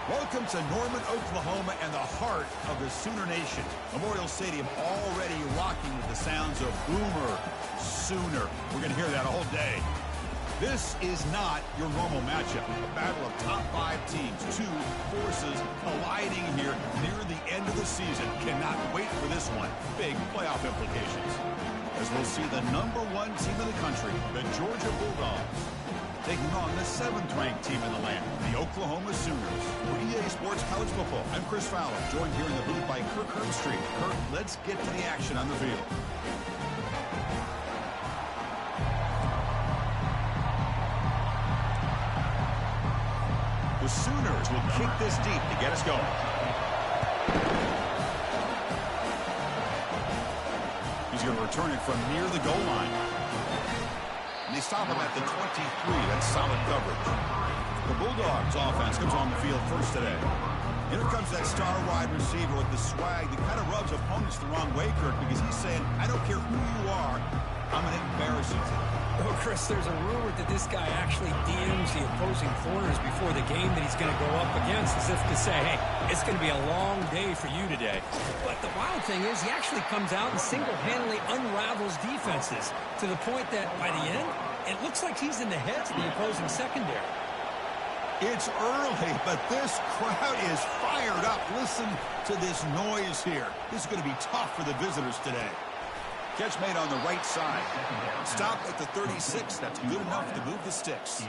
Welcome to Norman, Oklahoma, and the heart of the Sooner Nation. Memorial Stadium already rocking with the sounds of Boomer Sooner. We're going to hear that all day. This is not your normal matchup. A battle of top 5 teams, 2 forces colliding here near the end of the season. Cannot wait for this one. Big playoff implications. As we'll see the #1 team in the country, the Georgia Bulldogs, taking on the 7th-ranked team in the land, the Oklahoma Sooners. For EA Sports College Football, I'm Chris Fowler, joined here in the booth by Kirk Herbstreit. Kirk, let's get to the action on the field. The Sooners will kick this deep to get us going. He's going to return it from near the goal line. And they stop him at the 23. That's solid coverage. The Bulldogs offense comes on the field first today. Here comes that star wide receiver with the swag that kind of rubs opponents the wrong way, Kirk, because he's saying, I don't care who you are, I'm going to embarrass you today. Oh, Chris, there's a rumor that this guy actually DMs the opposing corners before the game that he's going to go up against, as if to say, hey, it's going to be a long day for you today. But the wild thing is he actually comes out and single-handedly unravels defenses to the point that by the end, it looks like he's in the heads of the opposing secondary. It's early, but this crowd is fired up. Listen to this noise here. This is going to be tough for the visitors today. Catch made on the right side. Stop at the 36. That's good enough to move the sticks.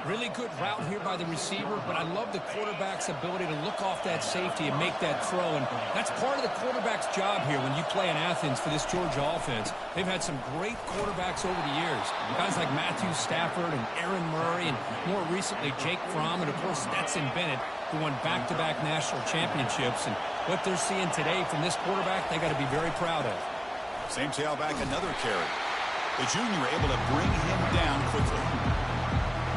Really good route here by the receiver, but I love the quarterback's ability to look off that safety and make that throw. And that's part of the quarterback's job here when you play in Athens for this Georgia offense. They've had some great quarterbacks over the years. Guys like Matthew Stafford and Aaron Murray, and more recently Jake Fromm, and of course Stetson Bennett, who won back-to-back national championships. And what they're seeing today from this quarterback, they got to be very proud of. Same tailback, another carry. The junior able to bring him down quickly.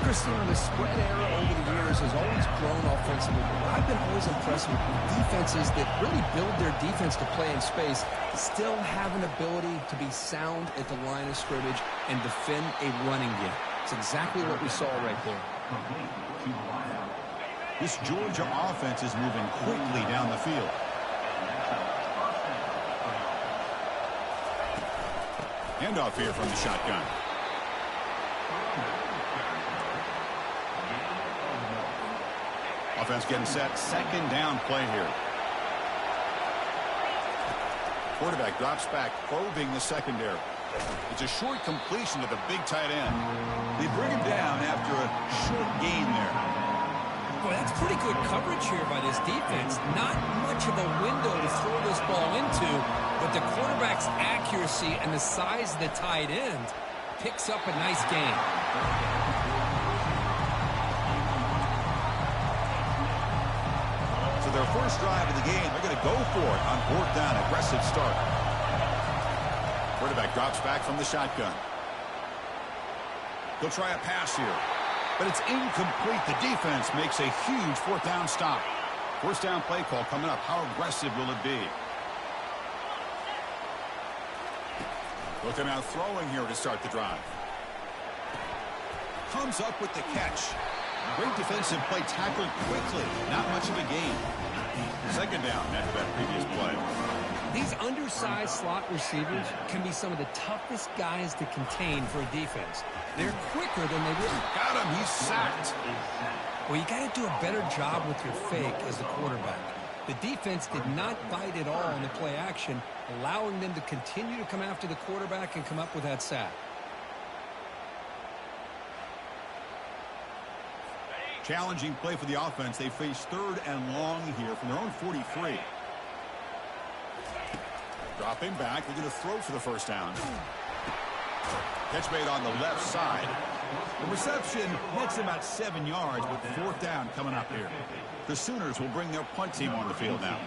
Cristiano, the spread era over the years has always grown offensively. But I've been always impressed with defenses that really build their defense to play in space, still have an ability to be sound at the line of scrimmage and defend a running game. It's exactly what we saw right there. This Georgia offense is moving quickly down the field. Handoff here from the shotgun. Offense getting set. Second down play here. Quarterback drops back, probing the secondary. It's a short completion to the big tight end. They bring him down after a short gain there. Boy, that's pretty good coverage here by this defense. Not much of a window to throw this ball into, but the quarterback's accuracy and the size of the tight end picks up a nice gain. So their first drive of the game, they're going to go for it on 4th down. Aggressive start. Quarterback drops back from the shotgun. He'll try a pass here, but it's incomplete. The defense makes a huge 4th down stop. First down play call coming up. How aggressive will it be? Looking out throwing here to start the drive. Comes up with the catch. Great defensive play, tackled quickly. Not much of a gain. Second down after that previous play. These undersized slot receivers can be some of the toughest guys to contain for a defense. They're quicker than they really. Got him. He's sacked. Well, you got to do a better job with your fake as the quarterback. The defense did not bite at all on the play action, allowing them to continue to come after the quarterback and come up with that sack. Challenging play for the offense. They face 3rd and long here from their own 43. Dropping back. They're going to throw for the first down. Catch made on the left side. The reception hits about 7 yards, with 4th down coming up here. The Sooners will bring their punt team on the field now.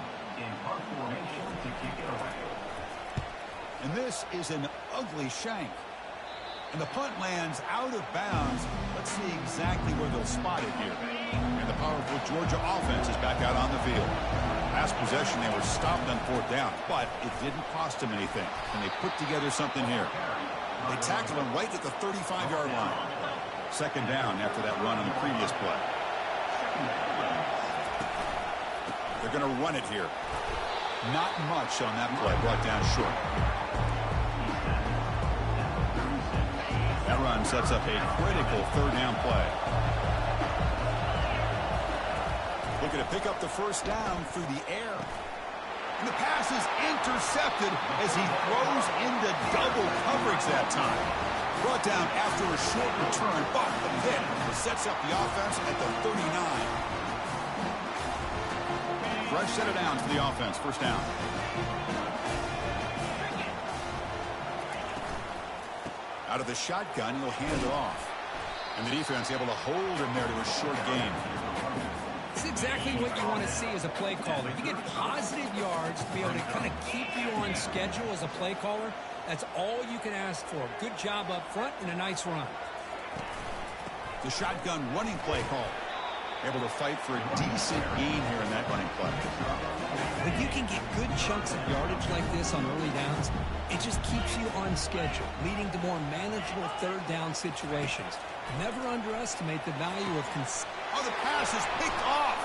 And this is an ugly shank. And the punt lands out of bounds. Let's see exactly where they'll spot it here. And the powerful Georgia offense is back out on the field. Last possession, they were stopped on 4th down, but it didn't cost them anything. And they put together something here. They tackled him right at the 35-yard line. Second down after that run on the previous play. They're going to run it here. Not much on that play, brought down short. That run sets up a critical third down play. Looking to pick up the first down through the air. And the pass is intercepted as he throws into double coverage that time. Brought down after a short return, but the pick sets up the offense at the 39. Fresh set of downs for the offense. First down. Out of the shotgun, he'll hand it off. And the defense able to hold him there to a short gain. It's exactly what you want to see as a play caller. You get positive yards to be able to kind of keep you on schedule as a play caller. That's all you can ask for. Good job up front and a nice run. The shotgun running play call. Able to fight for a decent gain here in that running play. When you can get good chunks of yardage like this on early downs, it just keeps you on schedule, leading to more manageable third down situations. Never underestimate the value of Oh, the pass is picked off.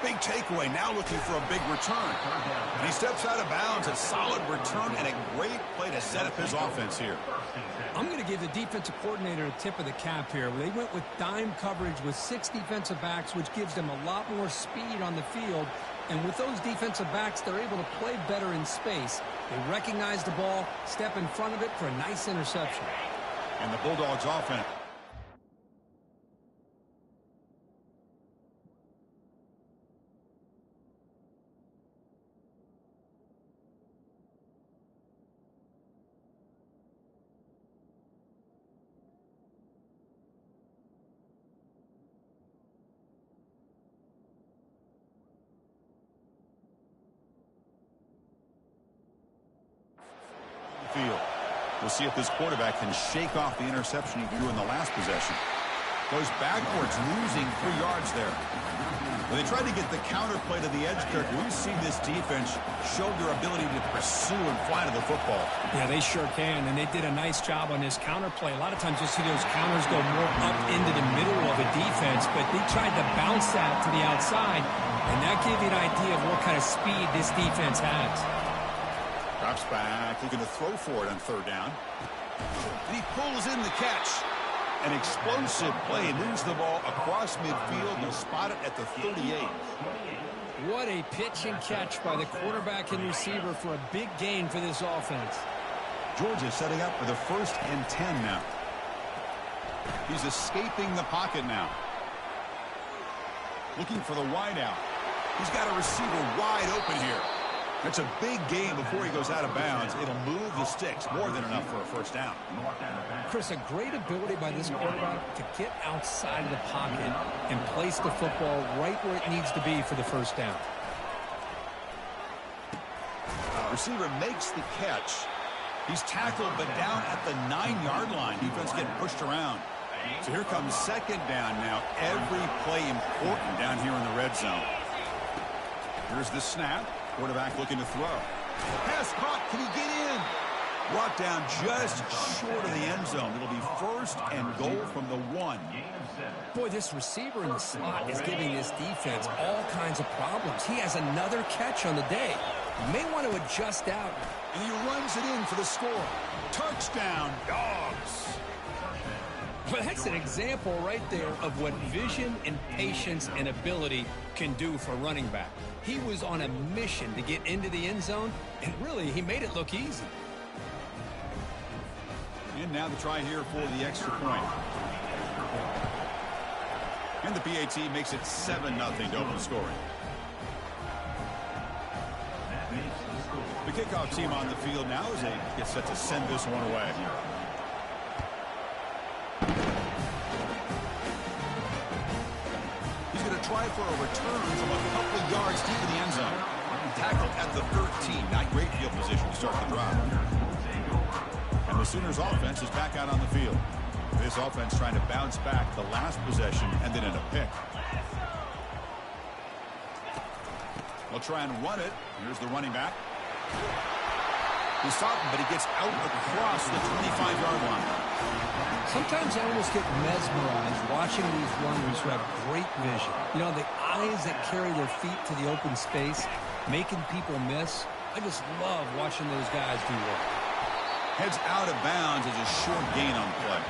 Big takeaway, now looking for a big return. And he steps out of bounds, a solid return, and a great play to set up his offense here. I'm going to give the defensive coordinator a tip of the cap here. They went with dime coverage with 6 defensive backs, which gives them a lot more speed on the field. And with those defensive backs, they're able to play better in space. They recognize the ball, step in front of it for a nice interception. And the Bulldogs offense. Field. We'll see if this quarterback can shake off the interception he threw in the last possession. Goes backwards, losing 3 yards there. When they tried to get the counter play to the edge, Kirk, we've seen this defense show their ability to pursue and fly to the football. Yeah, they sure can, and they did a nice job on this counter play. A lot of times you see those counters go more up into the middle of a defense, but they tried to bounce that to the outside, and that gave you an idea of what kind of speed this defense has. Drops back, looking to throw for it on third down. And he pulls in the catch. An explosive play, moves the ball across midfield. He'll spot it at the 38. What a pitch and catch by the quarterback and receiver for a big gain for this offense. Georgia setting up for the 1st and 10 now. He's escaping the pocket now. Looking for the wide out. He's got a receiver wide open here. It's a big gain before he goes out of bounds. It'll move the sticks, more than enough for a first down. Chris, a great ability by this quarterback to get outside of the pocket and place the football right where it needs to be for the first down. Receiver makes the catch. He's tackled, but down at the 9-yard line. Defense getting pushed around. So here comes second down now. Every play important down here in the red zone. Here's the snap. Quarterback looking to throw. Pass caught. Can he get in? Brought down just short of the end zone. It'll be 1st and goal from the 1. Boy, this receiver in the slot is giving this defense all kinds of problems. He has another catch on the day. You may want to adjust out. And he runs it in for the score. Touchdown, Dogs. Well, that's an example right there of what vision and patience and ability can do for a running back. He was on a mission to get into the end zone, and really, he made it look easy. And now the try here for the extra point. And the PAT makes it 7-0 to open scoring. The kickoff team on the field now as they get set to send this one away. He's going to try for a return from a couple of yards deep in the end zone. Tackled at the 13. Not great field position to start the drive. And the Sooners offense is back out on the field. This offense trying to bounce back the last possession and then in a pick. They'll try and run it. Here's the running back. He's stopped, but he gets out across the 25-yard line. Sometimes I almost get mesmerized watching these runners who have great vision. You know, the eyes that carry their feet to the open space, making people miss. I just love watching those guys do work. Heads out of bounds as a short gain on play.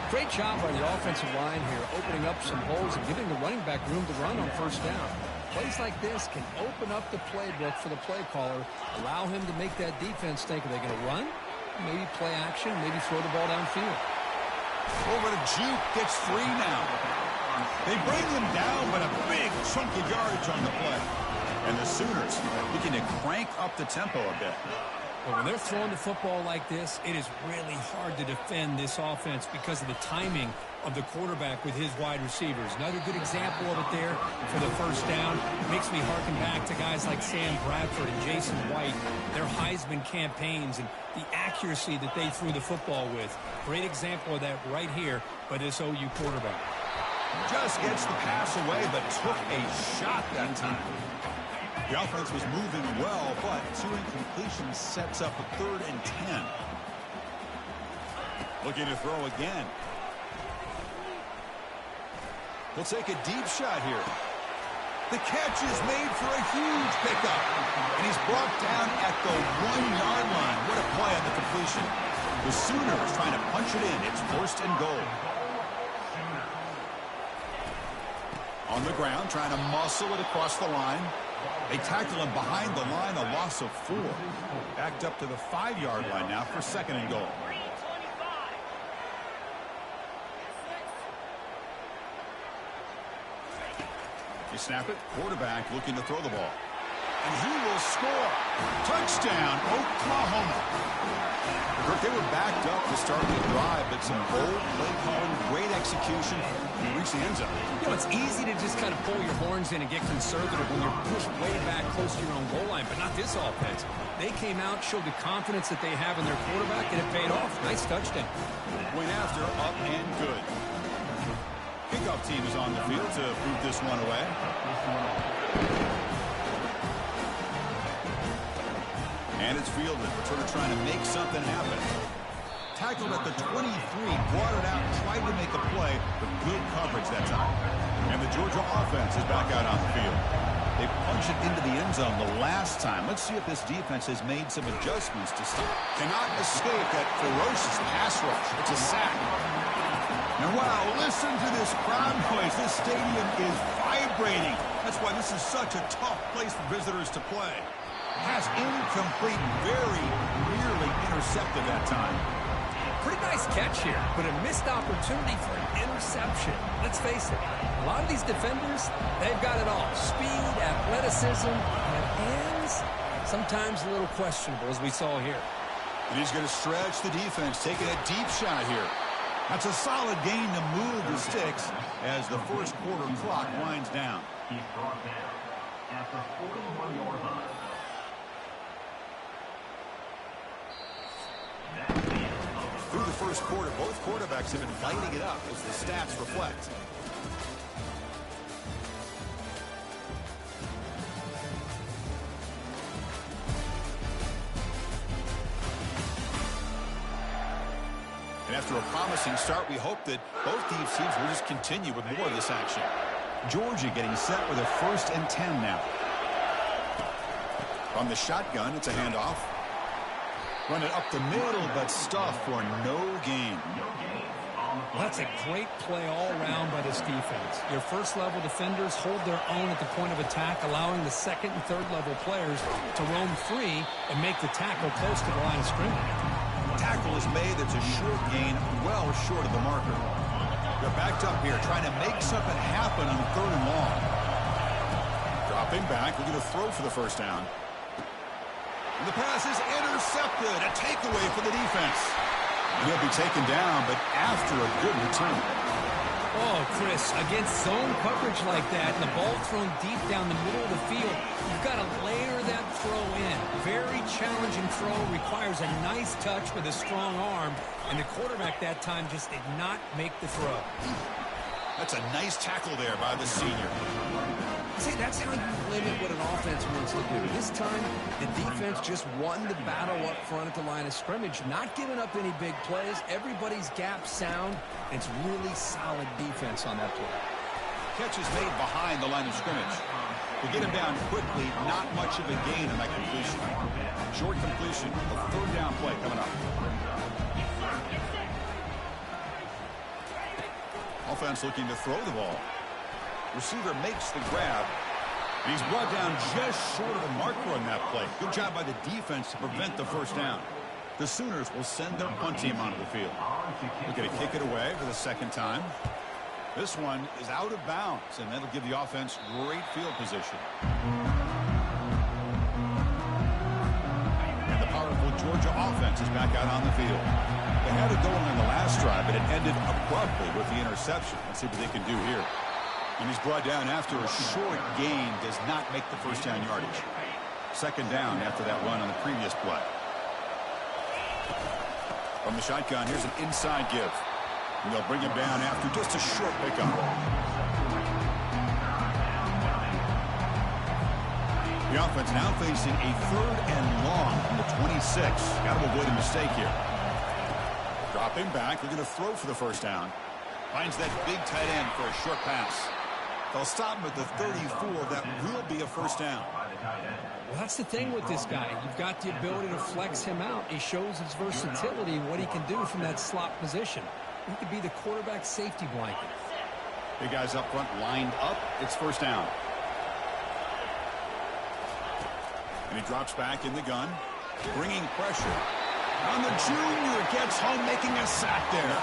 Great job by the offensive line here, opening up some holes and giving the running back room to run on first down. Plays like this can open up the playbook for the play caller, allow him to make that defense think, are they going to run? Maybe play action, maybe throw the ball downfield. Over to Juke, gets free now. They bring him down, but a big chunk of yardage on the play. And the Sooners looking to crank up the tempo a bit. But when they're throwing the football like this, it is really hard to defend this offense because of the timing of the quarterback with his wide receivers. Another good example of it there for the first down. It makes me harken back to guys like Sam Bradford and Jason White, their Heisman campaigns and the accuracy that they threw the football with. Great example of that right here by this OU quarterback. Just gets the pass away, but took a shot that time. The offense was moving well, but 2 incompletions sets up a 3rd and 10. Looking to throw again. He'll take a deep shot here. The catch is made for a huge pickup. And he's brought down at the 1-yard line. What a play on the completion. The Sooners trying to punch it in. It's 1st and goal. On the ground, trying to muscle it across the line. They tackle him behind the line, a loss of 4. Backed up to the 5-yard line now for 2nd and goal. You snap it, quarterback looking to throw the ball. And he will score. Touchdown, Oklahoma. They were backed up to start the drive, but some bold play calling, great execution, and reach the end zone. You know, it's easy to just kind of pull your horns in and get conservative when you're pushed way back close to your own goal line, but not this offense. They came out, showed the confidence that they have in their quarterback, and it paid off. Nice touchdown. Went after, up and good. Kickoff team is on the field to boot this one away. And it's fielded. Sort of trying to make something happen. Tackled at the 23, brought it out, tried to make a play, but good coverage that time. And the Georgia offense is back out on the field. They punched it into the end zone the last time. Let's see if this defense has made some adjustments to stop. Cannot escape that ferocious pass rush. It's a sack. And wow, listen to this crowd noise. This stadium is vibrating. That's why this is such a tough place for visitors to play. Pass incomplete, very nearly intercepted that time. Pretty nice catch here, but a missed opportunity for an interception. Let's face it, a lot of these defenders, they've got it all. Speed, athleticism, and hands, sometimes a little questionable, as we saw here. And he's going to stretch the defense, taking a deep shot here. That's a solid gain to move the sticks as the first quarter clock winds down. He's brought down at the 41-yard line. Through the first quarter, both quarterbacks have been lighting it up as the stats reflect. And after a promising start, we hope that both these teams will just continue with more of this action. Georgia getting set with a 1st and 10 now. From the shotgun, it's a handoff. Run it up the middle, but stuffed for no gain. Well, that's a great play all around by this defense. Your first-level defenders hold their own at the point of attack, allowing the second and third-level players to roam free and make the tackle close to the line of scrimmage. Tackle is made. That's a short gain, well short of the marker. They're backed up here, trying to make something happen on 3rd and long. Dropping back, looking to throw for the first down. And the pass is intercepted. A takeaway for the defense. And he'll be taken down, but after a good return. Oh, Chris, against zone coverage like that, and the ball thrown deep down the middle of the field, you've got to layer that throw in. Very challenging throw, requires a nice touch with a strong arm, and the quarterback that time just did not make the throw. That's a nice tackle there by the senior. See, that's how you limit what an offense wants to do. This time, the defense just won the battle up front at the line of scrimmage, not giving up any big plays. Everybody's gap sound. It's really solid defense on that play. Catch is made behind the line of scrimmage. To get him down quickly, not much of a gain on that completion. Short completion, a third down play coming up. Offense looking to throw the ball. Receiver makes the grab. And he's brought down just short of the marker on that play. Good job by the defense to prevent the first down. The Sooners will send their punt team onto the field. They're going to kick it away for the second time. This one is out of bounds, and that'll give the offense great field position. And the powerful Georgia offense is back out on the field. They had it going on the last drive, but it ended abruptly with the interception. Let's see what they can do here. And he's brought down after a short gain, does not make the first down yardage. Second down after that run on the previous play. From the shotgun, here's an inside give. And they'll bring him down after just a short pickup. The offense now facing a third and long from the 26. Got to avoid a mistake here. Dropping back, they're going to throw for the first down. Finds that big tight end for a short pass. They'll stop him at the 34. That will be a first down. Well, that's the thing with this guy. You've got the ability to flex him out. He shows his versatility and what he can do from that slot position. He could be the quarterback safety blanket. Big guys up front lined up. It's first down. And he drops back in the gun, bringing pressure. On the junior, gets home, making a sack there.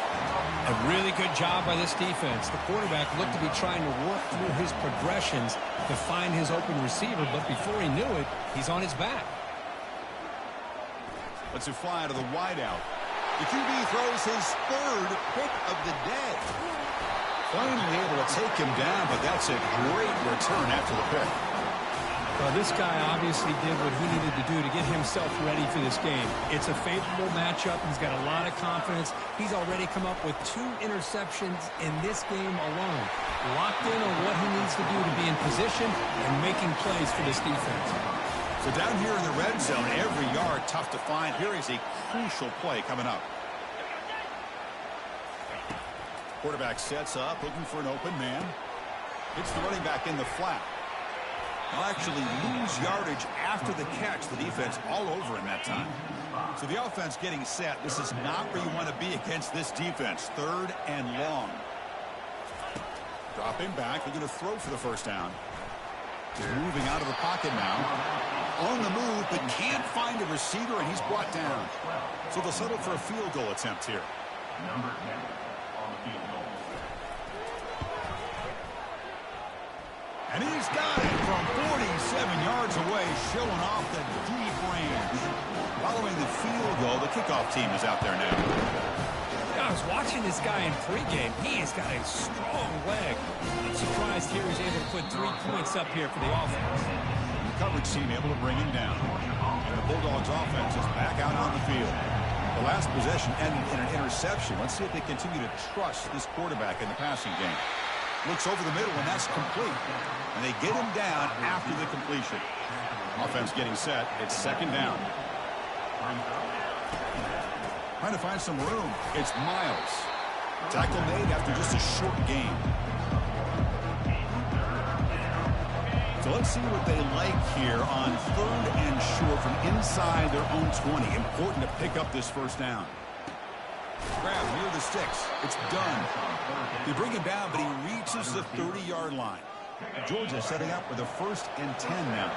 A really good job by this defense. The quarterback looked to be trying to work through his progressions to find his open receiver, but before he knew it, he's on his back. Let's it fly to the wideout. The QB throws his third pick of the day. Finally able to take him down, but that's a great return after the pick. Well, this guy obviously did what he needed to do to get himself ready for this game. It's a favorable matchup. He's got a lot of confidence. He's already come up with 2 interceptions in this game alone. Locked in on what he needs to do to be in position and making plays for this defense. So down here in the red zone, every yard tough to find. Here is a crucial play coming up. Quarterback sets up, looking for an open man. Hits the running back in the flat. They'll actually lose yardage after the catch. The defense all over him that time. So the offense getting set. This is not where you want to be against this defense. Third and long. Dropping back. They're going to throw for the first down. Moving out of the pocket now. On the move, but can't find a receiver, and he's brought down. So they'll settle for a field goal attempt here. Number 10 on the field goal. And he's got it from 47 yards away, showing off the deep range. Following the field goal, the kickoff team is out there now. I was watching this guy in pregame. He has got a strong leg. I'm surprised here he's able to put 3 points up here for the offense. The coverage team able to bring him down. And the Bulldogs offense is back out on the field. The last possession ended in an interception. Let's see if they continue to trust this quarterback in the passing game. Looks over the middle, and that's complete. And they get him down after the completion. Offense getting set. It's second down. Trying to find some room. It's Miles. Tackle made after just a short gain. So let's see what they like here on third and short from inside their own 20. Important to pick up this first down. Grab near the sticks. It's done. They bring him down, but he reaches the 30-yard line. Georgia setting up with a 1st and 10 now.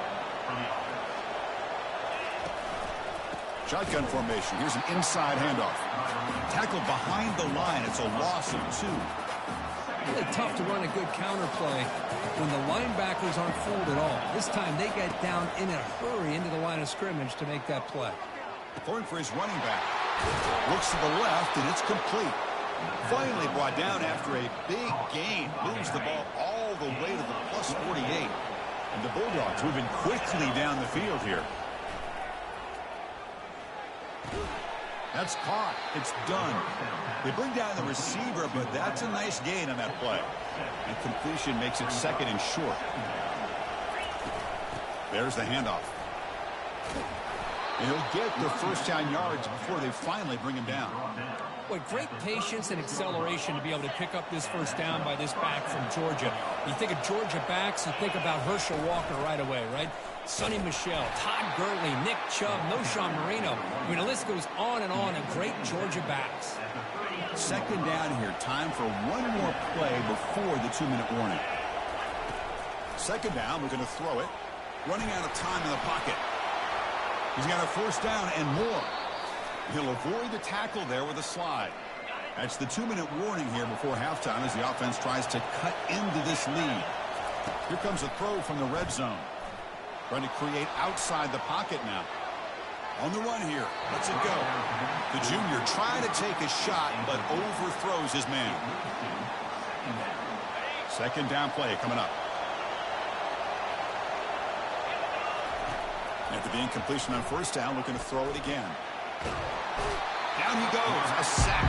Shotgun formation. Here's an inside handoff. Tackle behind the line. It's a loss of 2. Really tough to run a good counter play when the linebackers aren't fooled at all. This time they get down in a hurry into the line of scrimmage to make that play. Going for his running back. Looks to the left, and it's complete. Finally brought down after a big gain. Moves the ball all the way to the plus 48. And the Bulldogs moving quickly down the field here. That's caught. It's done. They bring down the receiver, but that's a nice gain on that play. And completion makes it second and short. There's the handoff. And he'll get the first down yards before they finally bring him down. Boy, great patience and acceleration to be able to pick up this first down by this back from Georgia. You think of Georgia backs, you think about Herschel Walker right away, right? Sonny Michel, Todd Gurley, Nick Chubb, Knowshon Moreno. I mean, the list goes on and on of great Georgia backs. Second down here. Time for one more play before the 2-minute warning. Second down, we're going to throw it. Running out of time in the pocket. He's got a first down and more. He'll avoid the tackle there with a slide. That's the 2-minute warning here before halftime as the offense tries to cut into this lead. Here comes a throw from the red zone. Trying to create outside the pocket now. On the run here. Let's it go. The junior trying to take a shot, but overthrows his man. Second down play coming up. After the incompletion on first down, looking to throw it again. Down he goes. A sack.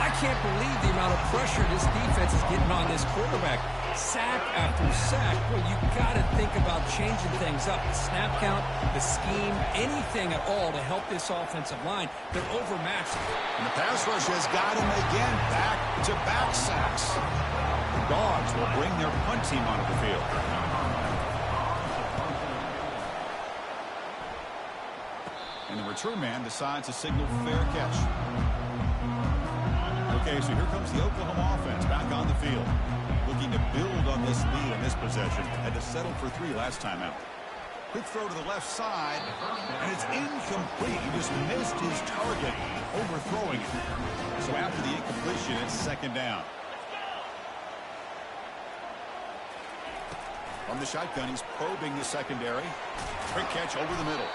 I can't believe the amount of pressure this defense is getting on this quarterback. Sack after sack. Well, you got to think about changing things up. The snap count, the scheme, anything at all to help this offensive line. They're overmatched. And the pass rush has got him again. Back-to-back sacks. The Dogs will bring their punt team onto the field. And the return man decides to signal fair catch. Okay, so here comes the Oklahoma offense back on the field. Looking to build on this lead in this possession. Had to settle for 3 last time out. Quick throw to the left side, and it's incomplete. He just missed his target, overthrowing it. So after the incompletion, it's second down. From the shotgun, he's probing the secondary. Quick catch over the middle.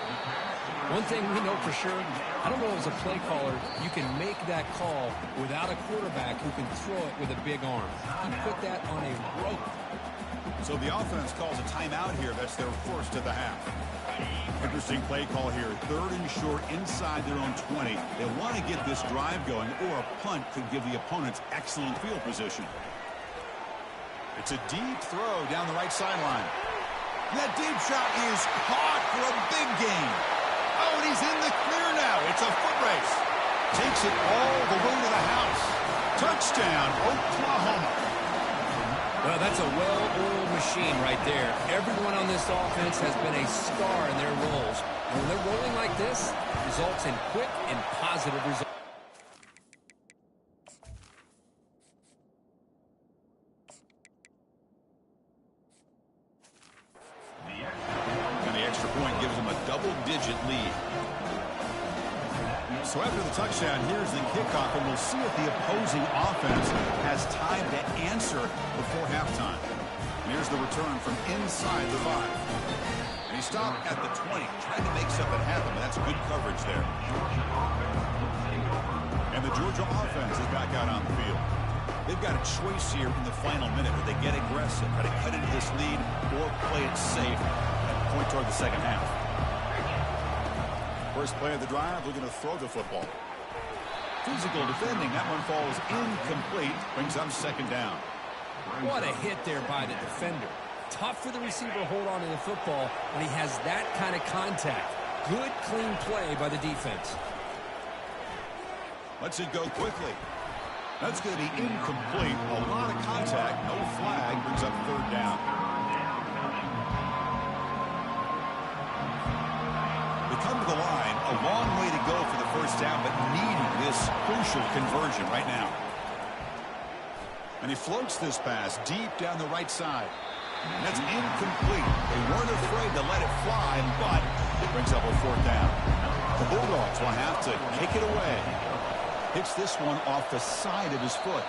One thing we know for sure, I don't know as a play caller, you can make that call without a quarterback who can throw it with a big arm. He put that on a rope. So the offense calls a timeout here. That's their first of the half. Interesting play call here. Third and short inside their own 20. They want to get this drive going, or a punt could give the opponents excellent field position. It's a deep throw down the right sideline. That deep shot is caught for a big gain. Oh, and he's in the clear now. It's a foot race. Takes it all the way to the house. Touchdown, Oklahoma. Well, that's a well-oiled machine right there. Everyone on this offense has been a star in their roles. And when they're rolling like this, it results in quick and positive results. Double-digit lead. So after the touchdown, here's the kickoff, and we'll see if the opposing offense has time to answer before halftime. And here's the return from inside the 5. And he stopped at the 20, trying to make something happen, but that's good coverage there. And the Georgia offense is back out on the field. They've got a choice here in the final minute where they get aggressive, try to cut into this lead, or play it safe and point toward the second half. First play of the drive, we're going to throw the football. Physical defending, that one falls incomplete, brings up second down. What a hit there by the defender. Tough for the receiver to hold on to the football when he has that kind of contact. Good, clean play by the defense. Lets it go quickly. That's going to be incomplete. A lot of contact, no flag, brings up third down. They come to the line, a long way to go for the first down, but needing this crucial conversion right now. And he floats this pass deep down the right side. And that's incomplete. They weren't afraid to let it fly, but it brings up a fourth down. The Bulldogs will have to kick it away. Hits this one off the side of his foot.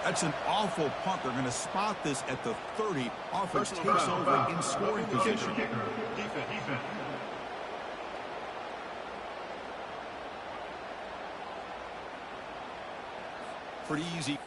That's an awful punt. They're going to spot this at the 30. Offense takes over in scoring position. Defense. Pretty easy.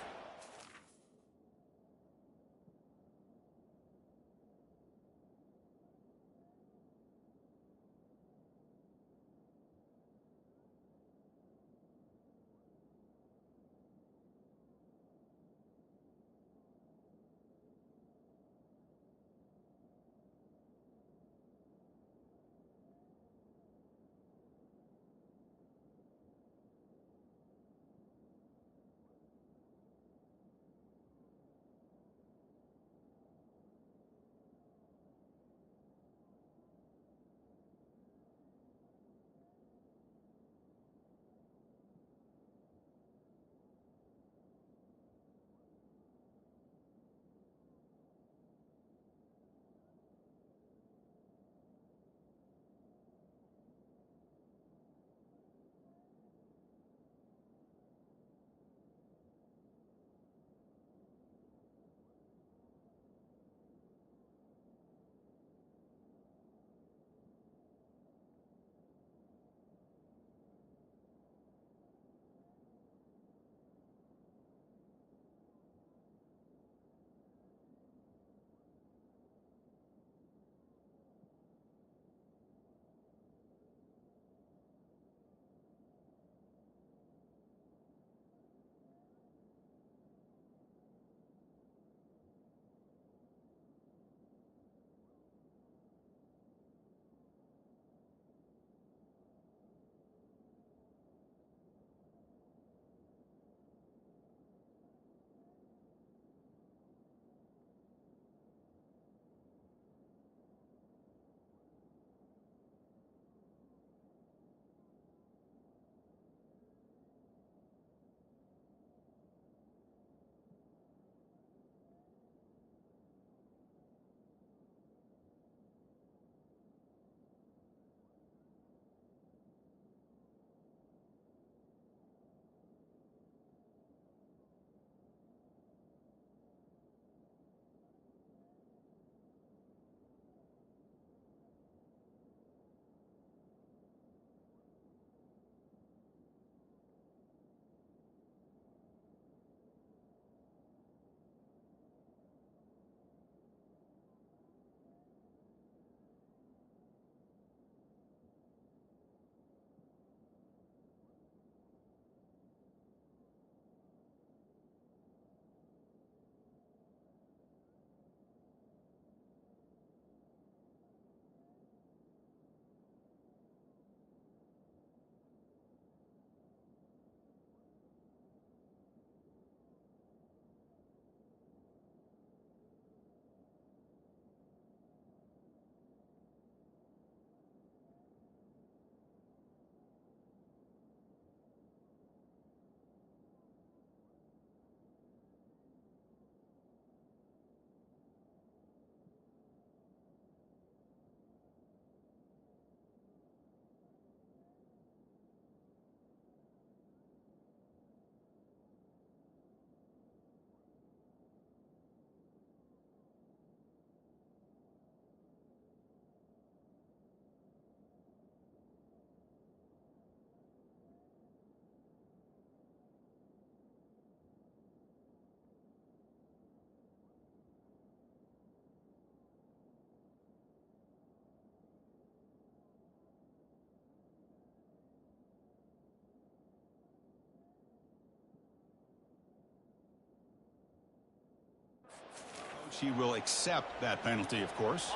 he will accept that penalty, of course.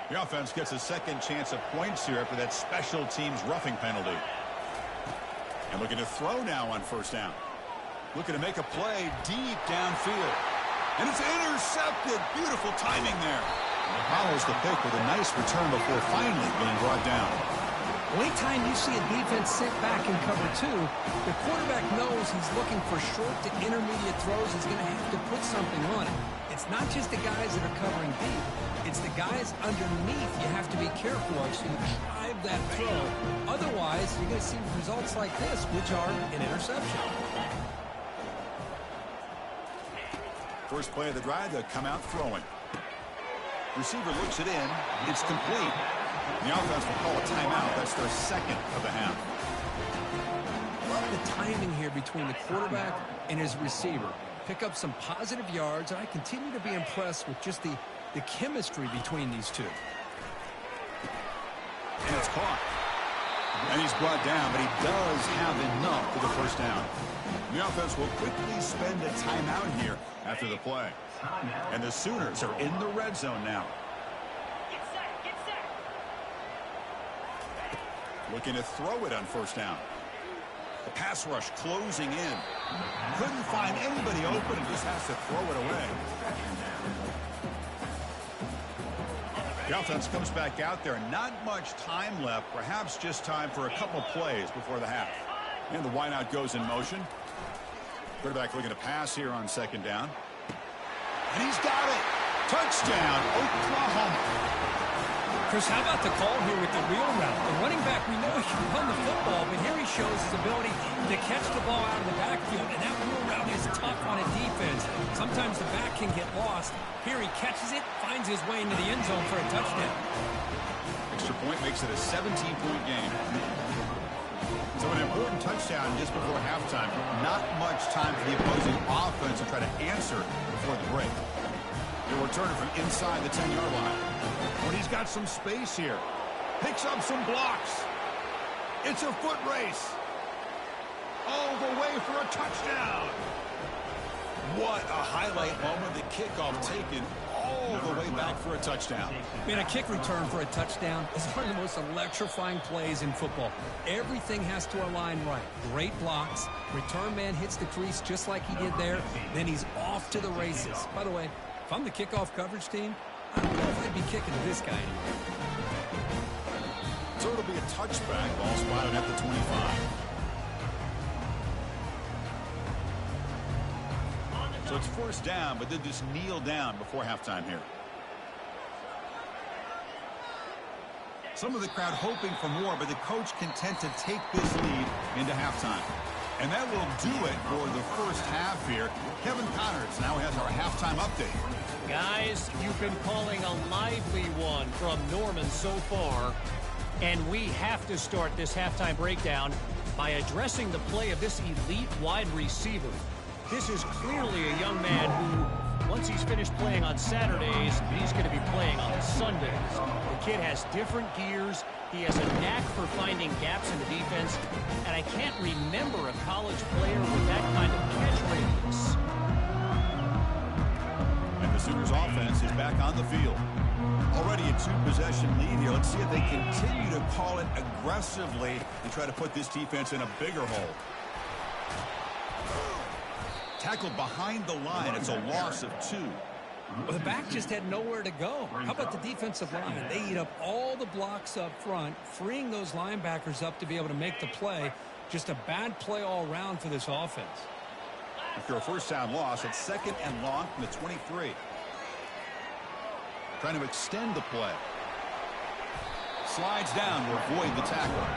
The offense gets a second chance at points here after that special teams roughing penalty. And looking to throw now on first down. Looking to make a play deep downfield. And it's intercepted. Beautiful timing there. Follows the pick with a nice return before finally being brought down. Anytime you see a defense sit back in cover two, the quarterback knows he's looking for short to intermediate throws. He's going to have to put something on it. It's not just the guys that are covering deep. It's the guys underneath you have to be careful of so you drive that throw. Otherwise, you're going to see results like this, which are an interception. First play of the drive, they'll come out throwing. Receiver looks it in. It's complete. The offense will call a timeout. That's their second of the half. Love the timing here between the quarterback and his receiver. Pick up some positive yards, and I continue to be impressed with just the chemistry between these two. And it's caught. And he's brought down, but he does have enough for the first down. The offense will quickly spend a timeout here after the play. And the Sooners are in the red zone now. Looking to throw it on first down. The pass rush closing in. Couldn't find anybody open and just has to throw it away. The offense comes back out there. Not much time left. Perhaps just time for a couple plays before the half. And the wideout goes in motion. Quarterback looking to pass here on second down. And he's got it. Touchdown, Oklahoma. Chris, how about the call here with the wheel route? The running back, we know he can run the football, but here he shows his ability to catch the ball out of the backfield, and that wheel route is tough on a defense. Sometimes the back can get lost. Here he catches it, finds his way into the end zone for a touchdown. Extra point makes it a 17-point game. So an important touchdown just before halftime. Not much time for the opposing offense to try to answer before the break. They'll return it from inside the 10-yard line. But he's got some space here. Picks up some blocks. It's a foot race. All the way for a touchdown. What a highlight moment. The kickoff taken all the way back for a touchdown. Man, a kick return for a touchdown is one of the most electrifying plays in football. Everything has to align right. Great blocks. Return man hits the crease just like he did there. Then he's off to the races. By the way, if I'm the kickoff coverage team, I don't know if I'd be kicking to this guy anymore. So it'll be a touchback. Ball spotted at the 25. So it's first down, but they just kneel down before halftime here. Some of the crowd hoping for more, but the coach content to take this lead into halftime. And that will do it for the first half here. Kevin Connors now has our halftime update. Guys, you've been calling a lively one from Norman so far. And we have to start this halftime breakdown by addressing the play of this elite wide receiver. This is clearly a young man who, once he's finished playing on Saturdays, he's going to be playing on Sundays. The kid has different gears. He has a knack for finding gaps in the defense. And I can't remember a college player with that kind of catch radius. And the Sooners offense is back on the field. Already a two-possession lead here. Let's see if they continue to call it aggressively and try to put this defense in a bigger hole. Tackled behind the line. It's a loss of 2. Well, the back just had nowhere to go. How about the defensive line? They eat up all the blocks up front, freeing those linebackers up to be able to make the play. Just a bad play all around for this offense. After a first down loss, it's second and long from the 23. Trying to extend the play. Slides down to avoid the tackle.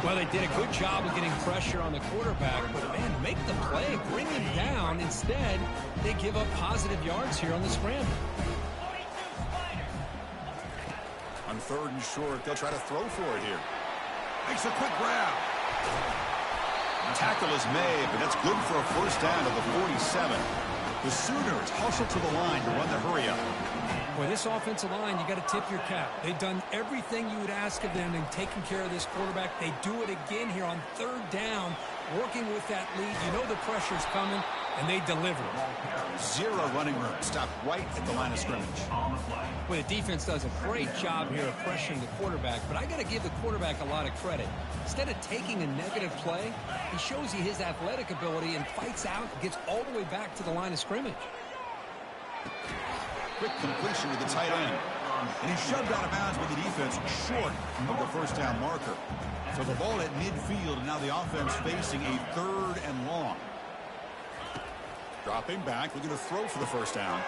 Well, they did a good job of getting pressure on the quarterback, but, man, make the play, bring him down. Instead, they give up positive yards here on the scramble. On third and short, they'll try to throw for it here. Makes a quick grab. Tackle is made, but that's good for a first down to the 47. The Sooners hustle to the line to run the hurry up. Boy, this offensive line, you got to tip your cap. They've done everything you would ask of them in taking care of this quarterback. They do it again here on third down, working with that lead. You know the pressure's coming, and they deliver. Zero running room. Stopped right at the line of scrimmage. Boy, the defense does a great job here of pressuring the quarterback, but I got to give the quarterback a lot of credit. Instead of taking a negative play, he shows you his athletic ability and fights out, gets all the way back to the line of scrimmage. Quick completion to the tight end. And he shoved out of bounds with the defense short of the first down marker. So the ball at midfield, and now the offense facing a 3rd and long. Dropping back, looking to throw for the first down.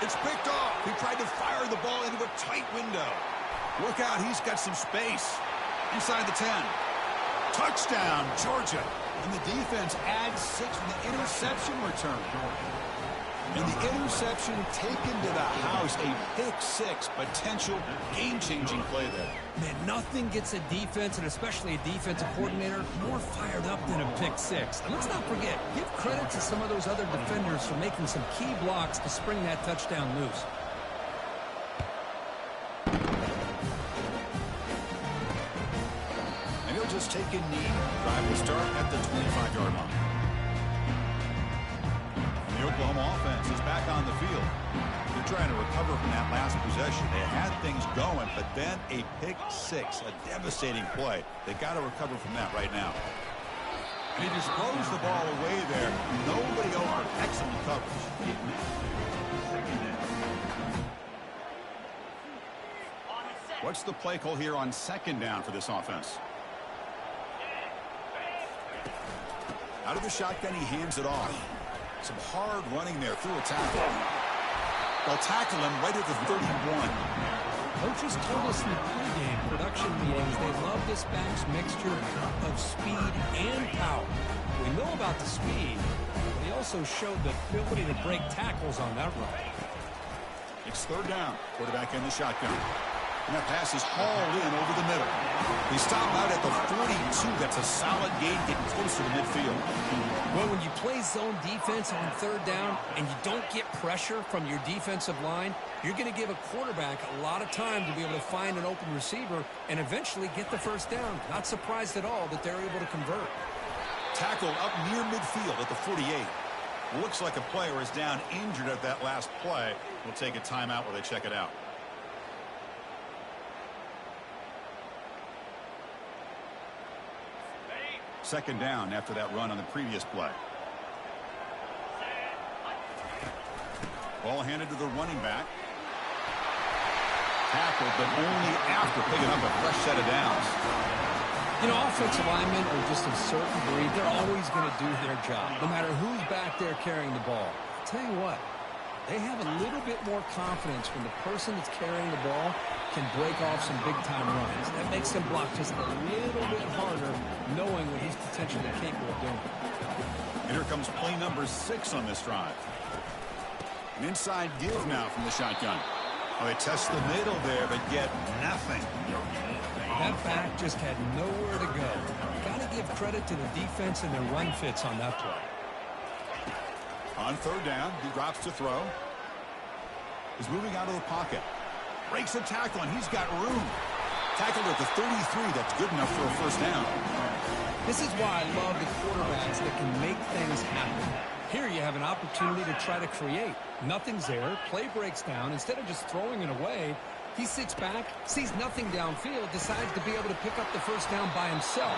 It's picked off. He tried to fire the ball into a tight window. Look out, he's got some space. Inside the 10. Touchdown, Georgia. And the defense adds 6 from the interception return. And the interception taken to the house, a pick-6, potential game-changing play there. Man, nothing gets a defense, and especially a defensive coordinator, more fired up than a pick-6. And let's not forget, give credit to some of those other defenders for making some key blocks to spring that touchdown loose. And he'll just take a knee. Drive will start at the 25-yard line. The Oklahoma offense is back on the field. They're trying to recover from that last possession. They had things going, but then a pick-6, a devastating play. They got to recover from that right now. And he just throws the ball away there. Nobody over. Excellent coverage. What's the play call here on 2nd down for this offense? Out of the shotgun, he hands it off. Some hard running there through a tackle. They'll tackle him right at the 31. Coaches told us in the pregame production meetings they love this back's mixture of speed and power. We know about the speed, but he also showed the ability to break tackles on that run. It's 3rd down. Quarterback in the shotgun. And that pass is hauled in over the middle. They stop out at the 42. That's a solid gain, getting closer to midfield. Well, when you play zone defense on 3rd down and you don't get pressure from your defensive line, you're going to give a quarterback a lot of time to be able to find an open receiver and eventually get the first down. Not surprised at all that they're able to convert. Tackled up near midfield at the 48. Looks like a player is down injured at that last play. We'll take a timeout while they check it out. Second down after that run on the previous play. Ball handed to the running back. Tackled, but only after picking up a fresh set of downs. You know, offensive linemen are just a certain breed. They're always going to do their job, no matter who's back there carrying the ball. I'll tell you what, they have a little bit more confidence when the person that's carrying the ball can break off some big-time runs. That makes them block just a little bit harder, knowing what he's potentially capable of doing. And here comes play number 6 on this drive. An inside give now from the shotgun. Oh, they test the middle there, but get nothing. That back just had nowhere to go. Got to give credit to the defense and their run fits on that play. On 3rd down, he drops to throw. He's moving out of the pocket. Breaks a tackle, and he's got room. Tackled at the 33. That's good enough for a first down. This is why I love the quarterbacks that can make things happen. Here you have an opportunity to try to create. Nothing's there. Play breaks down. Instead of just throwing it away, he sits back, sees nothing downfield, decides to be able to pick up the first down by himself.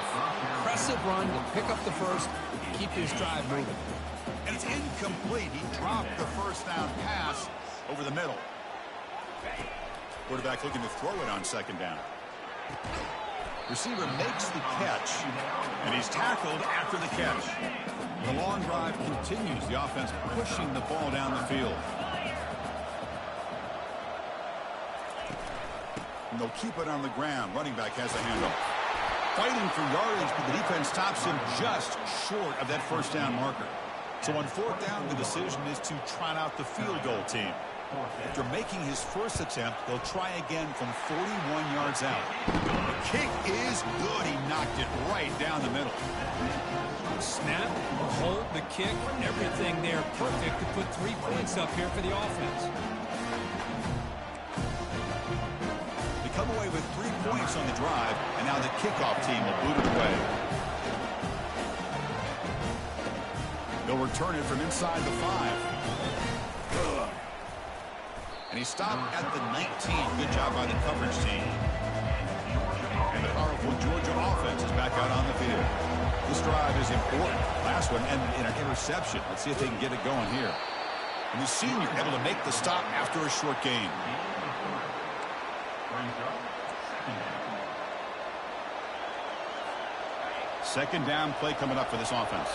Impressive run to pick up the first, keep his drive moving. And it's incomplete. He dropped the first down pass over the middle. Quarterback looking to throw it on 2nd down. Receiver makes the catch, and he's tackled after the catch. The long drive continues. The offense pushing the ball down the field. And they'll keep it on the ground. Running back has a handoff. Fighting for yardage, but the defense stops him just short of that first down marker. So on 4th down, the decision is to trot out the field goal team. After making his first attempt, they'll try again from 41 yards out. The kick is good. He knocked it right down the middle. Snap, hold, the kick, everything there perfect to put 3 points up here for the offense. pass on the drive, and now the kickoff team will boot it away. They'll return it from inside the 5. And he stopped at the 19. Good job by the coverage team. And the powerful Georgia offense is back out on the field. This drive is important. Last one ended in an interception. Let's see if they can get it going here. And the senior able to make the stop after a short gain. Second down play coming up for this offense.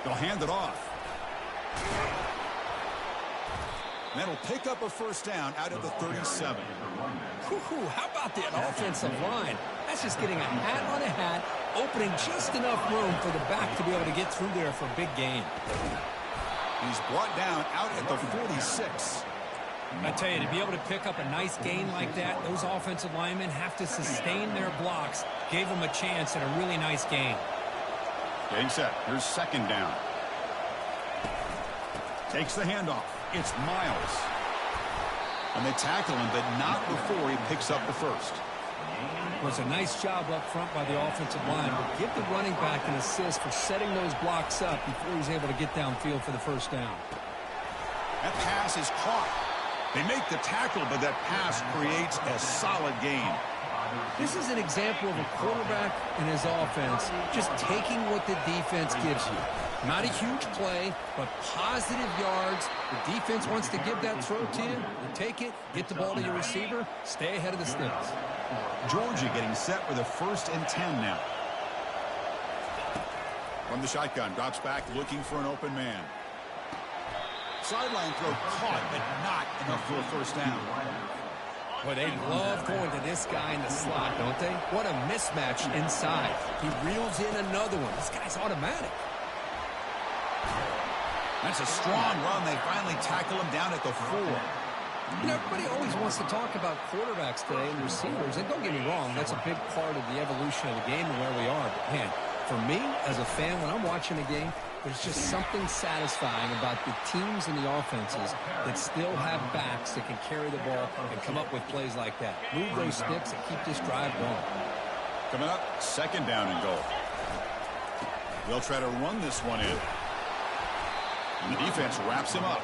They'll hand it off. And that'll pick up a first down out of the 37. How about that offensive line? That's just getting a hat on a hat, opening just enough room for the back to be able to get through there for a big gain. He's brought down out at the 46. I tell you, to be able to pick up a nice gain like that, those offensive linemen have to sustain their blocks. Gave them a chance at a really nice gain. Getting set. Here's second down. Takes the handoff. It's Miles. And they tackle him, but not before he picks up the first. It was a nice job up front by the offensive line, but give the running back an assist for setting those blocks up before he's able to get downfield for the first down. That pass is caught. They make the tackle, but that pass creates a solid gain. This is an example of a quarterback and his offense just taking what the defense gives you. Not a huge play, but positive yards. The defense wants to give that throw to you. You take it, get the ball to your receiver, stay ahead of the sticks. Georgia getting set with a 1st and 10 now. From the shotgun, drops back looking for an open man. Sideline throw caught, but not enough for a first down. Boy, they love going to this guy in the slot, don't they? What a mismatch inside. He reels in another one. This guy's automatic. That's a strong run. They finally tackle him down at the 4. You know, everybody always wants to talk about quarterbacks today and receivers, and don't get me wrong, that's a big part of the evolution of the game and where we are. But, man, for me, as a fan, when I'm watching a game, there's just something satisfying about the teams and the offenses that still have backs that can carry the ball and come up with plays like that. Move those sticks and keep this drive going. Coming up, second down and goal. They'll try to run this one in. And the defense wraps him up.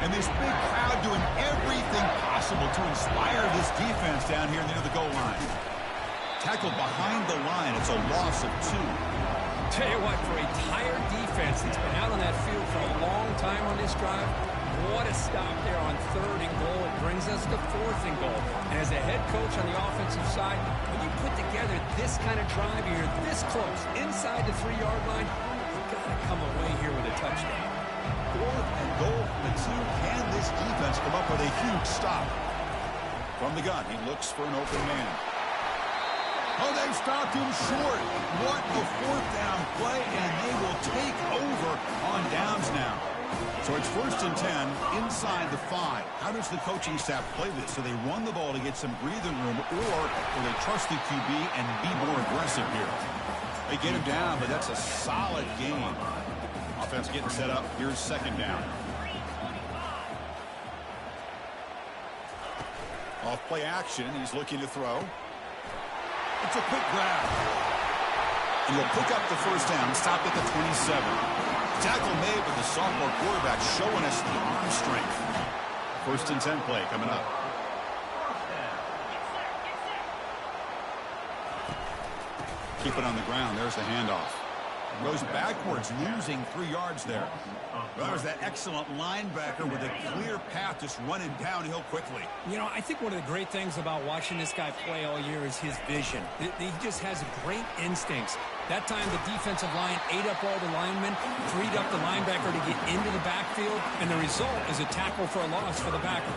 And this big crowd doing everything possible to inspire this defense down here near the goal line. Tackled behind the line. It's a loss of 2. Tell you what, for a tired defense that's been out on that field for a long time on this drive, what a stop there on 3rd and goal. It brings us to 4th and goal. And as a head coach on the offensive side, when you put together this kind of drive here, this close, inside the 3-yard line, you've got to come away here with a touchdown. 4th and goal for the 2. Can this defense come up with a huge stop? From the gun, he looks for an open man. Oh, they stopped him short. What a 4th down play, and they will take over on downs now. So it's 1st and 10 inside the 5. How does the coaching staff play this? Do they run the ball to get some breathing room, or will they trust the QB and be more aggressive here? They get him down, but that's a solid gain. Offense getting set up. Here's second down. Off play action. He's looking to throw. It's a quick grab. And he'll pick up the first down. Stop at the 27. Tackle made, but the sophomore quarterback showing us the arm strength. 1st and 10 play coming up. Keep it on the ground. There's the handoff. Goes backwards, losing 3 yards there. Well, there's that excellent linebacker with a clear path just running downhill quickly. You know, I think one of the great things about watching this guy play all year is his vision. He just has great instincts. That time the defensive line ate up all the linemen, freed up the linebacker to get into the backfield, and the result is a tackle for a loss for the backer.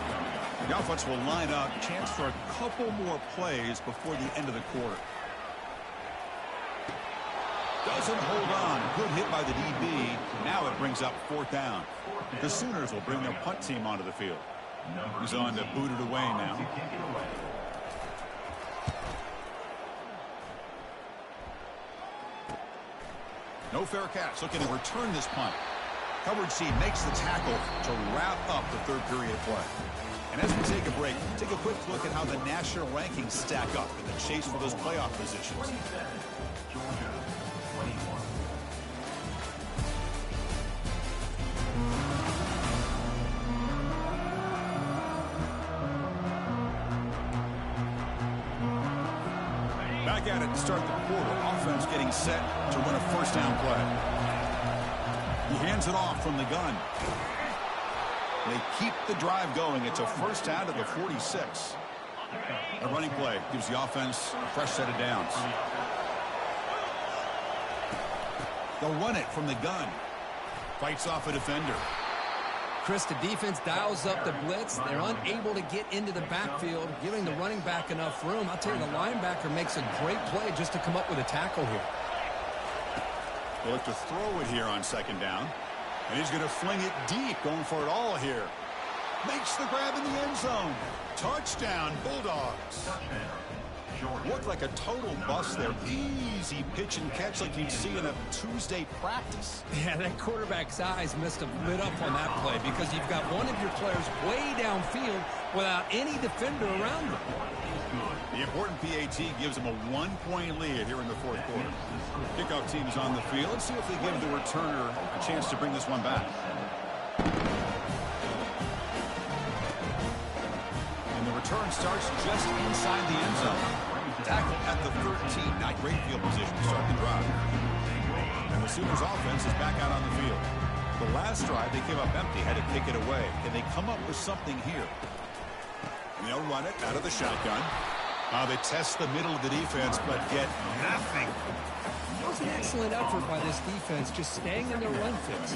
The offense will line up. Chance for a couple more plays before the end of the quarter. Doesn't hold on. Good hit by the DB. Now it brings up 4th down. The Sooners will bring their punt team onto the field. He's on to boot it away now. No fair catch. Looking to return this punt. Coverage C makes the tackle to wrap up the third period play. And as we take a break, take a quick look at how the national rankings stack up in the chase for those playoff positions. Georgia, 21. Back at it to start the quarter. Offense getting set to run a first down play. He hands it off from the gun. They keep the drive going. It's a first down to the 46. A running play gives the offense a fresh set of downs. They'll run it from the gun. Fights off a defender. Chris, the defense dials up the blitz. They're unable to get into the backfield, giving the running back enough room. I'll tell you, the linebacker makes a great play just to come up with a tackle here. They look to throw it here on second down. And he's going to fling it deep, going for it all here. Makes the grab in the end zone. Touchdown, Bulldogs. Looked like a total bust there. Easy pitch and catch like you'd see in a Tuesday practice. Yeah, that quarterback's eyes must have lit up on that play because you've got one of your players way downfield without any defender around him. The important PAT gives them a 1-point lead here in the fourth quarter. Kickoff team is on the field. Let's see if they give the returner a chance to bring this one back. And the return starts just inside the end zone. Tackle at the 13. Not great field position to start the drive. And the Sooners offense is back out on the field. The last drive they came up empty, had to kick it away. Can they come up with something here? And they'll run it out of the shotgun. They test the middle of the defense, but get nothing. It was an excellent effort by this defense, just staying in their run fits.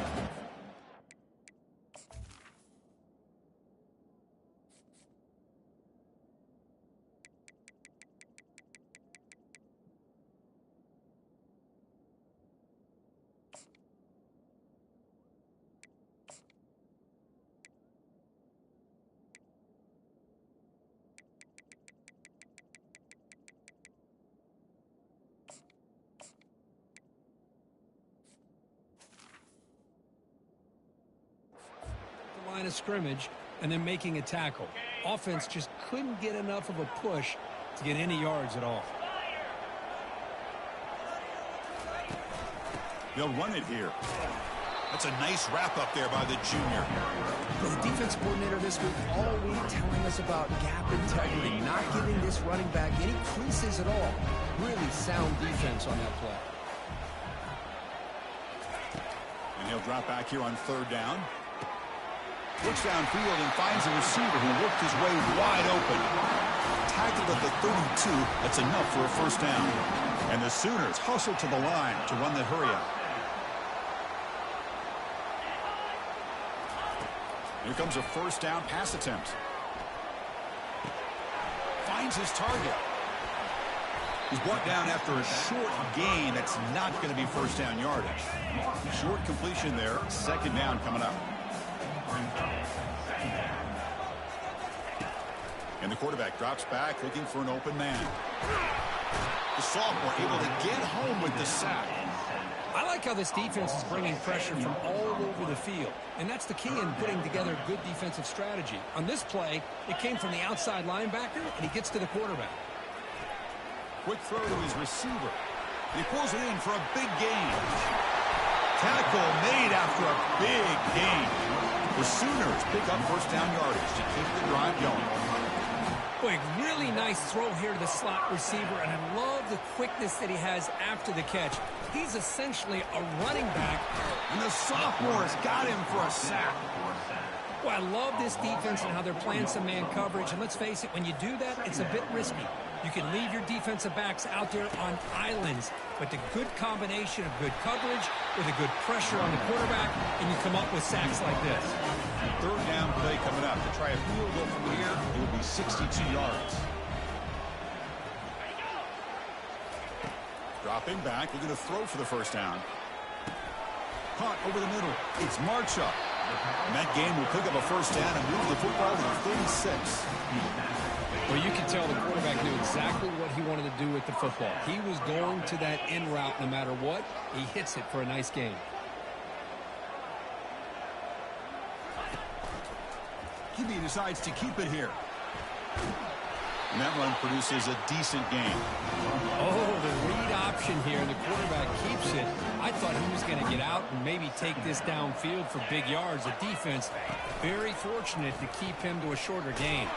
Line of scrimmage and then making a tackle. Offense just couldn't get enough of a push to get any yards at all. They'll run it here. That's a nice wrap up there by the junior. The defense coordinator this week all week telling us about gap integrity, not giving this running back any creases at all. Really sound defense on that play. And he'll drop back here on third down. Looks downfield and finds a receiver who worked his way wide open. Tackled at the 32. That's enough for a first down. And the Sooners hustle to the line to run that hurry up. Here comes a first down pass attempt. Finds his target. He's brought down after a short gain. That's not going to be first down yardage. Short completion there. Second down coming up. And the quarterback drops back looking for an open man. The sophomore able to get home with the sack. I like how this defense is bringing pressure from all over the field. And that's the key in putting together a good defensive strategy. On this play, it came from the outside linebacker, and he gets to the quarterback. Quick throw to his receiver. He pulls it in for a big gain. Tackle made after a big gain. The Sooners pick up first down yardage to keep the drive going. Boy, really nice throw here to the slot receiver, and I love the quickness that he has after the catch. He's essentially a running back. And the sophomore's got him for a sack. Well, I love this defense and how they're playing some man coverage. And let's face it, when you do that, it's a bit risky. You can leave your defensive backs out there on islands, but the good combination of good coverage with a good pressure on the quarterback, and you come up with sacks like this. Third down play coming up. To try a field goal from here, it would be 62 yards. Dropping back, looking to throw for the first down. Punt over the middle. It's Marchuk. And that game will pick up a first down and move the football to the 36. Well, you can tell the quarterback knew exactly what he wanted to do with the football. He was going to that in route no matter what. He hits it for a nice gain. QB decides to keep it here. And that run produces a decent gain. Oh, the read option here, and the quarterback keeps it. I thought he was going to get out and maybe take this downfield for big yards. The defense, very fortunate to keep him to a shorter gain.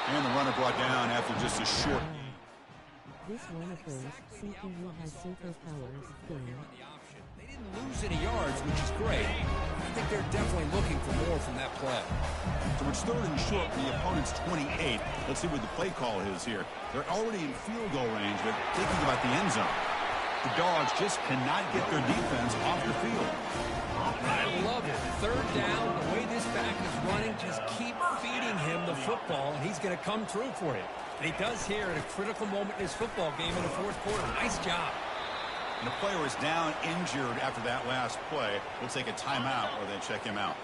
And the runner brought down after just a short gain. This one of those CPU has superpowers game. They didn't lose any yards, which is great. I think they're definitely looking for more from that play. So it's 3rd and short from the opponent's 28. Let's see what the play call is here. They're already in field goal range, but thinking about the end zone. The Dogs just cannot get their defense off the field. I love it. 3rd down, the way this back is running, just keep feeding him the football, and he's going to come through for you. And he does here at a critical moment in his football game in the 4th quarter. Nice job. And the player is down injured after that last play. We'll take a timeout or they check him out.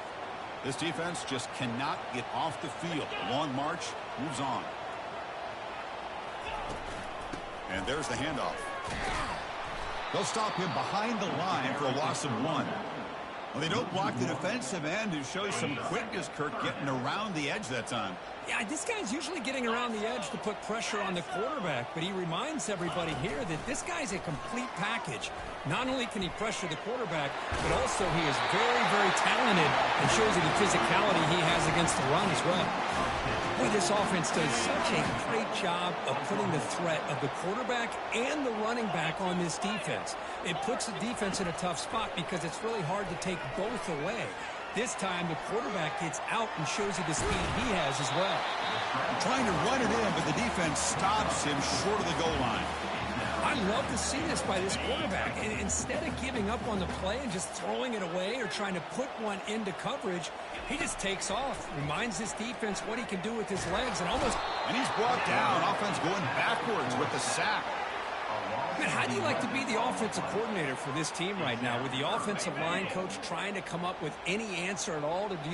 This defense just cannot get off the field. The long march moves on. And there's the handoff. They'll stop him behind the line for a loss of 1. Well, they don't block the defensive end, who shows some quickness, Kirk, getting around the edge that time. Yeah, this guy's usually getting around the edge to put pressure on the quarterback, but he reminds everybody here that this guy's a complete package. Not only can he pressure the quarterback, but also he is very, very talented and shows you the physicality he has against the run as well. Boy, this offense does such a great job of putting the threat of the quarterback and the running back on this defense. It puts the defense in a tough spot because it's really hard to take both away. This time, the quarterback gets out and shows you the speed he has as well. Trying to run it in, but the defense stops him short of the goal line. I love to see this by this quarterback. And instead of giving up on the play and just throwing it away or trying to put one into coverage, he just takes off, reminds this defense what he can do with his legs, and almost... And he's brought down. Offense going backwards with the sack. Man, how do you like to be the offensive coordinator for this team right now, with the offensive line coach trying to come up with any answer at all to do?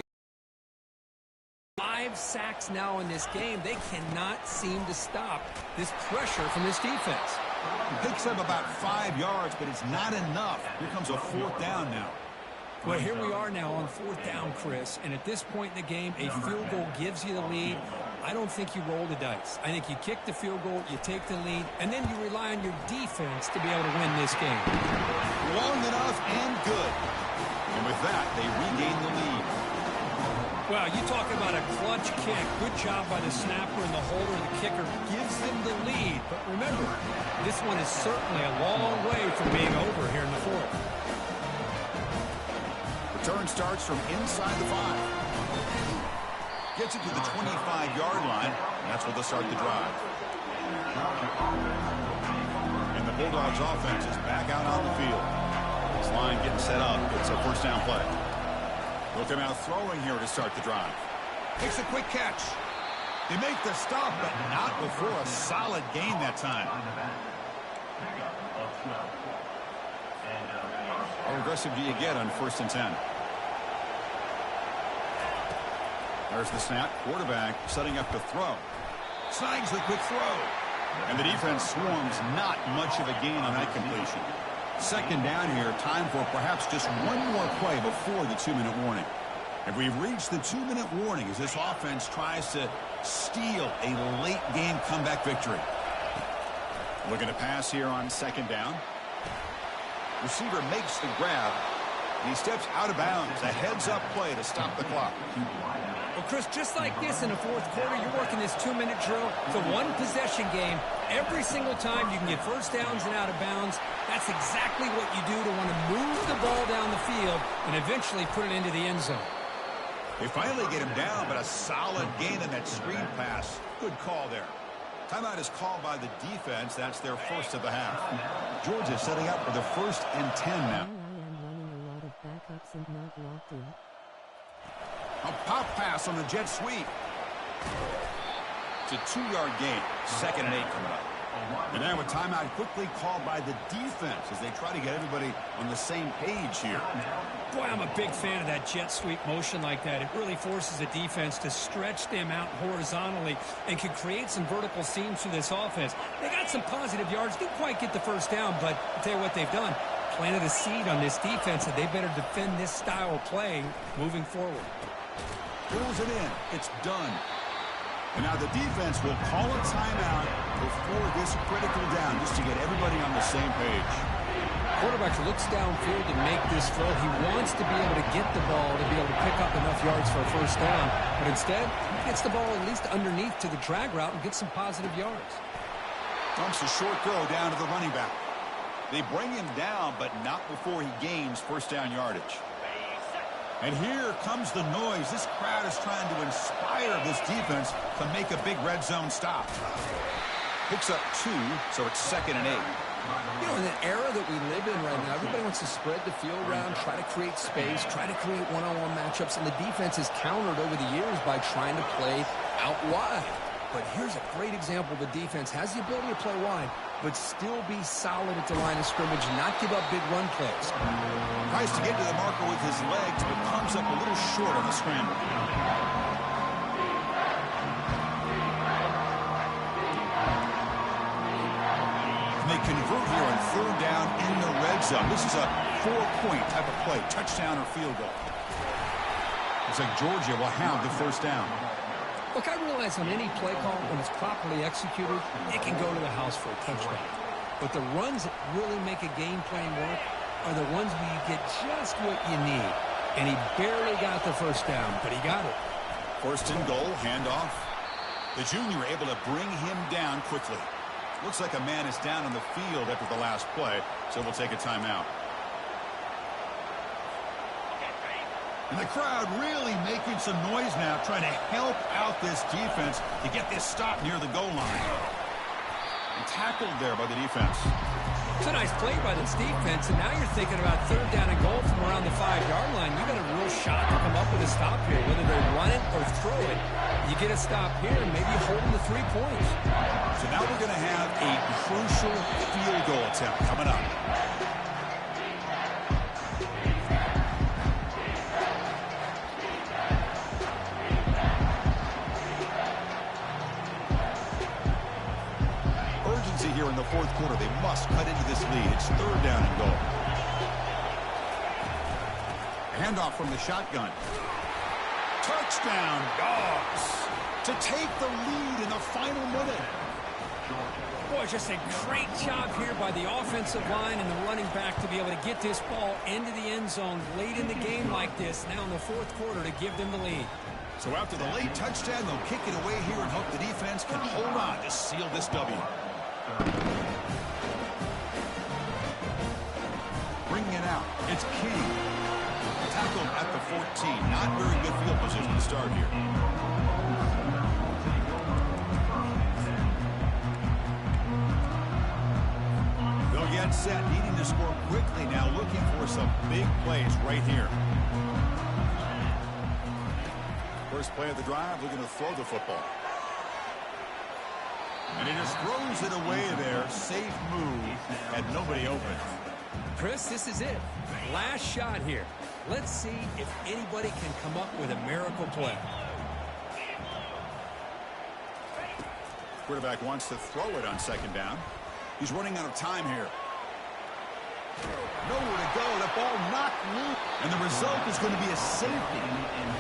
5 sacks now in this game. They cannot seem to stop this pressure from this defense. He picks up about 5 yards, but it's not enough. Here comes a 4th down now. Well, here we are now on 4th down, Chris, and at this point in the game, a field goal gives you the lead. I don't think you roll the dice. I think you kick the field goal, you take the lead, and then you rely on your defense to be able to win this game. Long enough and good. And with that, they regain the lead. Well, you talk about a clutch kick. Good job by the snapper and the holder. The kicker gives them the lead. But remember, this one is certainly a long way from being over here in the 4th. Return starts from inside the 5. Gets it to the 25-yard line. And that's where they'll start the drive. And the Bulldogs offense is back out on the field. This line getting set up. It's a first down play. They'll come out throwing here to start the drive. Makes a quick catch. They make the stop, but not before a solid gain that time. How aggressive do you get on 1st and 10? There's the snap. Quarterback setting up to throw. Snags the quick throw. And the defense swarms. Not much of a gain on that completion. 2nd down here. Time for perhaps just one more play before the 2-minute warning. And we've reached the 2-minute warning as this offense tries to steal a late game comeback victory. Looking to pass here on 2nd down. Receiver makes the grab. And he steps out of bounds. A heads-up play to stop the clock. Well, Chris, just like this in the 4th quarter, you're working this 2-minute drill. It's a one-possession game. Every single time you can get first downs and out of bounds. That's exactly what you do to want to move the ball down the field and eventually put it into the end zone. They finally get him down, but a solid gain in that screen pass. Good call there. Timeout is called by the defense. That's their first of the half. Georgia setting up for the 1st and 10 now. I am running a lot of backups and not locked in. A pop pass on the jet sweep. It's a 2-yard gain. 2nd and 8 coming up. And now a timeout quickly called by the defense as they try to get everybody on the same page here. Boy, I'm a big fan of that jet sweep motion like that. It really forces the defense to stretch them out horizontally and can create some vertical seams through this offense. They got some positive yards. Didn't quite get the first down, but I'll tell you what they've done. Planted a seed on this defense, and they better defend this style of play moving forward. Pulls it in. It's done. And now the defense will call a timeout before this critical down just to get everybody on the same page. Quarterback looks downfield to make this throw. He wants to be able to get the ball to be able to pick up enough yards for a first down. But instead, he gets the ball at least underneath to the drag route and gets some positive yards. Dumps a short throw down to the running back. They bring him down, but not before he gains first down yardage. And here comes the noise. This crowd is trying to inspire this defense to make a big red zone stop. Picks up 2, so it's 2nd and 8. You know, in the era that we live in right now, everybody wants to spread the field around, try to create space, try to create one-on-one matchups, and the defense has countered over the years by trying to play out wide. But here's a great example. The defense has the ability to play wide, but still be solid at the line of scrimmage, not give up big run plays. Tries to get to the marker with his legs, but comes up a little short on the scramble. And they convert here on 3rd down in the red zone. This is a 4-point type of play, touchdown or field goal. Looks like Georgia will have the first down. Look, I realize on any play call, when it's properly executed, it can go to the house for a touchdown. But the runs that really make a game plan work are the ones where you get just what you need. And he barely got the first down, but he got it. 1st and goal, handoff. The junior able to bring him down quickly. Looks like a man is down on the field after the last play, so we'll take a timeout. And the crowd really making some noise now, trying to help out this defense to get this stop near the goal line. And tackled there by the defense. It's a nice play by this defense, and now you're thinking about 3rd down and goal from around the 5-yard line. You got a real shot to come up with a stop here, whether they run it or throw it. You get a stop here, and maybe holding the 3 points. So now we're going to have a crucial field goal attempt coming up. Here in the 4th quarter, they must cut into this lead. It's 3rd down and goal. Handoff from the shotgun. Touchdown, Dogs, to take the lead in the final minute. Boy, just a great job here by the offensive line and the running back to be able to get this ball into the end zone late in the game like this, now in the 4th quarter, to give them the lead. So after the late touchdown, they'll kick it away here and hope the defense can hold on to seal this W. Bringing it out. It's King. Tackled at the 14. Not very good field position to start here. They'll get set, needing to score quickly now, looking for some big plays right here. First play of the drive, looking to throw the football. And he just throws it away there. Safe move. Had nobody open. Chris, this is it. Last shot here. Let's see if anybody can come up with a miracle play. Quarterback wants to throw it on 2nd down. He's running out of time here. Nowhere to go. The ball knocked loose. And the result is going to be a safety.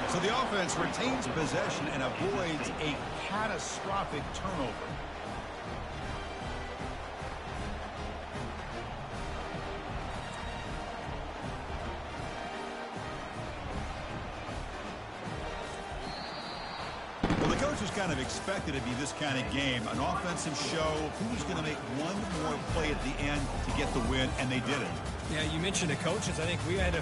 So the offense retains possession and avoids a catastrophic turnover. Coaches kind of expected it to be this kind of game, an offensive show. Who's going to make one more play at the end to get the win, and they did it. Yeah, you mentioned the coaches. I think we had a